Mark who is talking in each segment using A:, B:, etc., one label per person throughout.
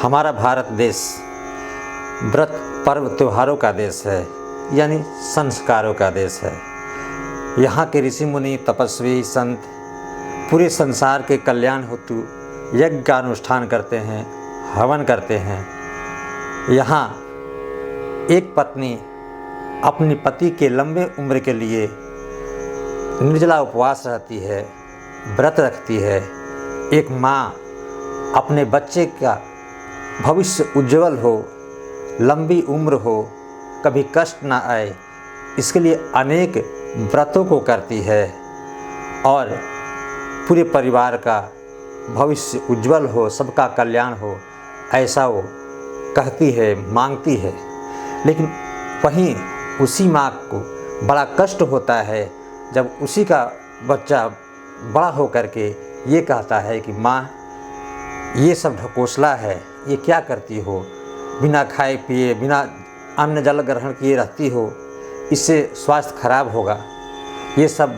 A: हमारा भारत देश व्रत पर्व त्योहारों का देश है, यानी संस्कारों का देश है। यहाँ के ऋषि मुनि तपस्वी संत पूरे संसार के कल्याण हेतु यज्ञ का अनुष्ठान करते हैं, हवन करते हैं। यहाँ एक पत्नी अपने पति के लंबे उम्र के लिए निर्जला उपवास रहती है, व्रत रखती है। एक माँ अपने बच्चे का भविष्य उज्जवल हो, लंबी उम्र हो, कभी कष्ट ना आए, इसके लिए अनेक व्रतों को करती है और पूरे परिवार का भविष्य उज्जवल हो, सबका कल्याण हो, ऐसा वो कहती है, मांगती है। लेकिन वहीं उसी माँ को बड़ा कष्ट होता है जब उसी का बच्चा बड़ा हो करके ये कहता है कि माँ, ये सब ढकोसला है, ये क्या करती हो, बिना खाए पिए, बिना अन्न जल ग्रहण किए रहती हो, इससे स्वास्थ्य खराब होगा। ये सब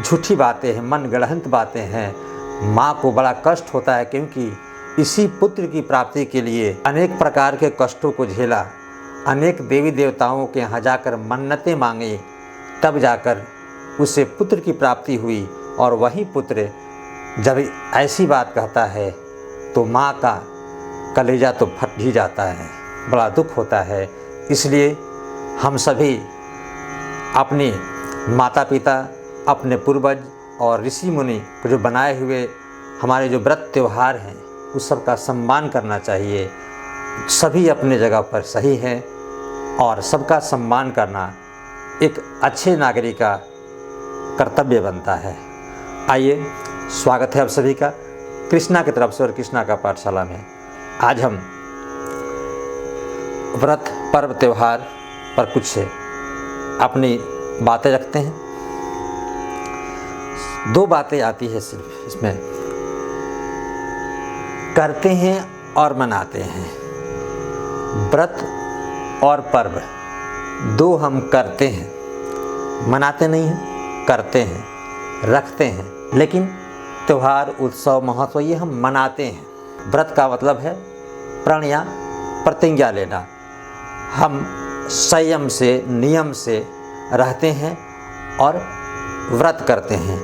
A: झूठी बातें हैं, मन गढ़ंत बातें हैं। माँ को बड़ा कष्ट होता है क्योंकि इसी पुत्र की प्राप्ति के लिए अनेक प्रकार के कष्टों को झेला, अनेक देवी देवताओं के यहाँ जाकर मन्नतें मांगी, तब जाकर उसे पुत्र की प्राप्ति हुई। और वही पुत्र जब ऐसी बात कहता है तो माँ का कलेजा तो फट ही जाता है, बड़ा दुख होता है। इसलिए हम सभी अपने माता पिता, अपने पूर्वज और ऋषि मुनि को जो बनाए हुए हमारे जो व्रत त्यौहार हैं, उस सब का सम्मान करना चाहिए। सभी अपने जगह पर सही हैं और सबका सम्मान करना एक अच्छे नागरिक का कर्तव्य बनता है। आइए, स्वागत है आप सभी का कृष्णा की तरफ से और कृष्णा का पाठशाला में। आज हम व्रत पर्व त्यौहार पर कुछ अपनी बातें रखते हैं। दो बातें आती है सिर्फ इसमें, करते हैं और मनाते हैं। व्रत और पर्व दो हम करते हैं, मनाते नहीं हैं, करते हैं, रखते हैं। लेकिन त्यौहार, उत्सव, महोत्सव ये हम मनाते हैं। व्रत का मतलब है प्रण या प्रतिज्ञा लेना। हम संयम से, नियम से रहते हैं और व्रत करते हैं।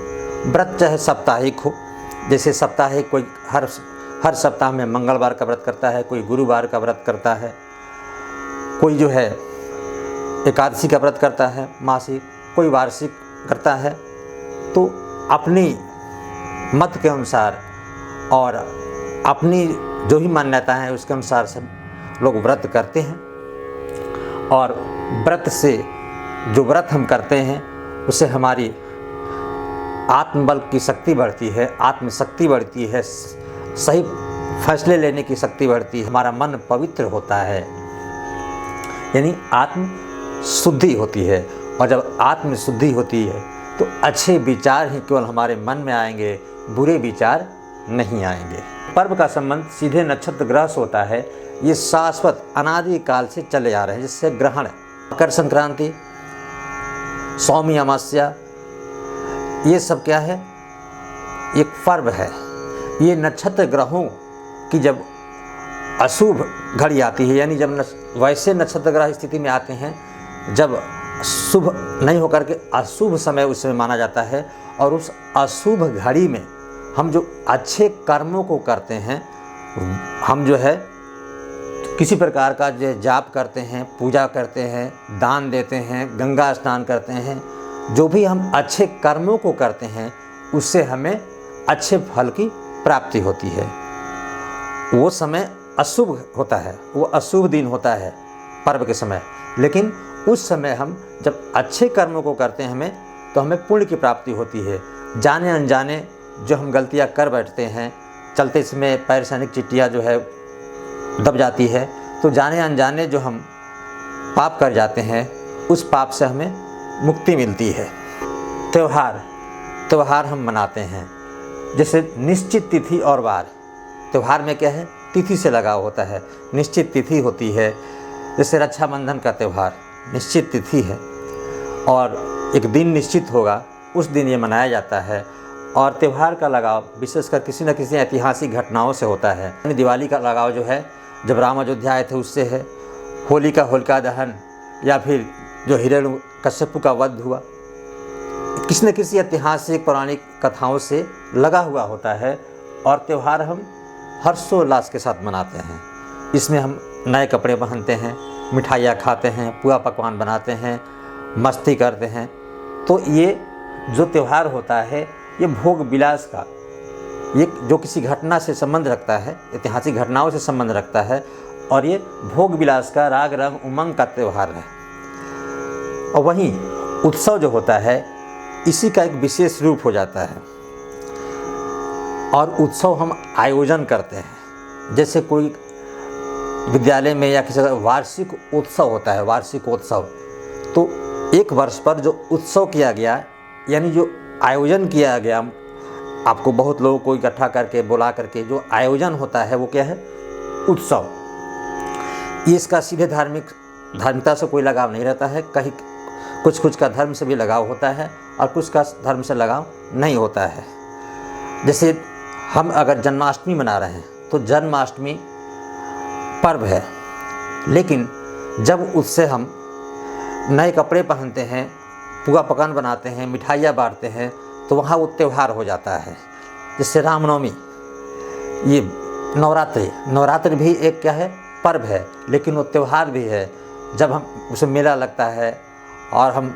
A: व्रत चाहे साप्ताहिक हो, जैसे साप्ताहिक कोई हर सप्ताह में मंगलवार का व्रत करता है, कोई गुरुवार का व्रत करता है, कोई जो है एकादशी का व्रत करता है मासिक, कोई वार्षिक करता है। तो अपनी मत के अनुसार और अपनी जो भी मान्यता है उसके अनुसार सब लोग व्रत करते हैं। और व्रत से जो व्रत हम करते हैं उससे हमारी आत्मबल की शक्ति बढ़ती है, आत्मशक्ति बढ़ती है, सही फैसले लेने की शक्ति बढ़ती है, हमारा मन पवित्र होता है, यानी आत्म शुद्धि होती है। और जब आत्म शुद्धि होती है तो अच्छे विचार ही केवल हमारे मन में आएंगे, बुरे विचार नहीं आएंगे। पर्व का संबंध सीधे नक्षत्र ग्रह से होता है। ये शाश्वत अनादि काल से चले आ रहे हैं, जिससे ग्रहण, मकर संक्रांति, सौमी अमावस्या, ये सब क्या है, एक पर्व है। ये नक्षत्र ग्रहों की जब अशुभ घड़ी आती है, यानी जब वैसे नक्षत्र ग्रह स्थिति में आते हैं जब शुभ नहीं होकर के अशुभ समय उस समय माना जाता है। और उस अशुभ घड़ी में हम जो अच्छे कर्मों को करते हैं, हम जो है किसी प्रकार का जो जाप करते हैं, पूजा करते हैं, दान देते हैं, गंगा स्नान करते हैं, जो भी हम अच्छे कर्मों को करते हैं उससे हमें अच्छे फल की प्राप्ति होती है। वो समय अशुभ होता है, वो अशुभ दिन होता है पर्व के समय, लेकिन उस समय हम जब अच्छे कर्मों को करते हैं तो हमें पुण्य की प्राप्ति होती है। जाने अनजाने जो हम गलतियां कर बैठते हैं, चलते समय पैर से अनेक चिट्टियाँ जो है दब जाती है, तो जाने अनजाने जो हम पाप कर जाते हैं उस पाप से हमें मुक्ति मिलती है। त्यौहार हम मनाते हैं, जैसे निश्चित तिथि और वार। त्यौहार में क्या है, तिथि से लगाव होता है, निश्चित तिथि होती है। जैसे रक्षाबंधन का त्यौहार निश्चित तिथि है और एक दिन निश्चित होगा, उस दिन ये मनाया जाता है। और त्यौहार का लगाव विशेषकर किसी न किसी ऐतिहासिक घटनाओं से होता है। दिवाली का लगाव जो है जब राम अयोध्या आए थे उससे है, होली का होलिका दहन, या फिर जो हिरण्यकश्यप का वध हुआ, किसी न किसी ऐतिहासिक पौराणिक कथाओं से लगा हुआ होता है। और त्यौहार हम हर्षोल्लास के साथ मनाते हैं। इसमें हम नए कपड़े पहनते हैं, मिठाइयाँ खाते हैं, पुआ पकवान बनाते हैं, मस्ती करते हैं। तो ये जो त्यौहार होता है ये भोग विलास का, ये जो किसी घटना से संबंध रखता है, ऐतिहासिक घटनाओं से संबंध रखता है, और ये भोग विलास का, राग रंग उमंग का त्यौहार है। और वहीं उत्सव जो होता है इसी का एक विशेष रूप हो जाता है। और उत्सव हम आयोजन करते हैं, जैसे कोई विद्यालय में या किसी वार्षिक उत्सव होता है, वार्षिकोत्सव, तो एक वर्ष पर जो उत्सव किया गया, यानी जो आयोजन किया गया, आपको बहुत लोगों को इकट्ठा करके बुला करके जो आयोजन होता है वो क्या है? उत्सव। ये इसका सीधे धार्मिकता से कोई लगाव नहीं रहता है। कहीं कुछ का धर्म से भी लगाव होता है और कुछ का धर्म से लगाव नहीं होता है। जैसे हम अगर जन्माष्टमी मना रहे हैं तो जन्माष्टमी पर्व है, लेकिन जब उससे हम नए कपड़े पहनते हैं, पुआ पकवान बनाते हैं, मिठाइयाँ बांटते हैं, तो वहाँ वो त्यौहार हो जाता है। जैसे रामनवमी, ये नवरात्रि भी एक क्या है? पर्व है, लेकिन वो त्यौहार भी है। जब हम उसे मेला लगता है, और हम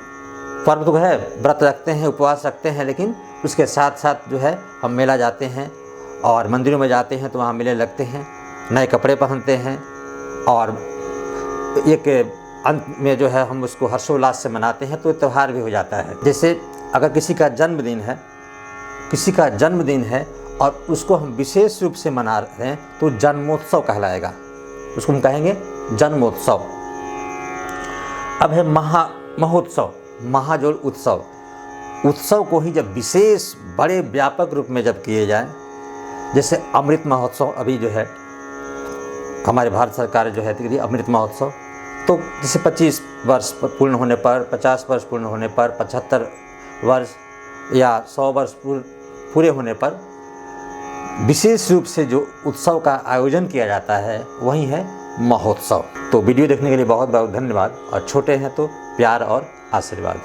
A: पर्व तो है, व्रत रखते हैं, उपवास रखते हैं, लेकिन उसके साथ साथ जो है हम मेला जाते हैं और मंदिरों में जाते हैं, तो वहाँ मेले लगते हैं, नए कपड़े पहनते हैं, और एक अंत में जो है हम उसको हर्षोल्लास से मनाते हैं, तो त्यौहार भी हो जाता है। जैसे अगर किसी का जन्मदिन है और उसको हम विशेष रूप से मना रहे हैं तो जन्मोत्सव कहलाएगा, उसको हम कहेंगे जन्मोत्सव। अब है महोत्सव, महाजोड़ उत्सव। उत्सव को ही जब विशेष बड़े व्यापक रूप में जब किए जाए, जैसे अमृत महोत्सव अभी जो है हमारे भारत सरकार जो है अमृत महोत्सव, तो जैसे 25 वर्ष पूर्ण होने पर, 50 वर्ष पूर्ण होने पर, 75 वर्ष या 100 वर्ष पूरे होने पर विशेष रूप से जो उत्सव का आयोजन किया जाता है वही है महोत्सव। तो वीडियो देखने के लिए बहुत बहुत धन्यवाद, और छोटे हैं तो प्यार और आशीर्वाद।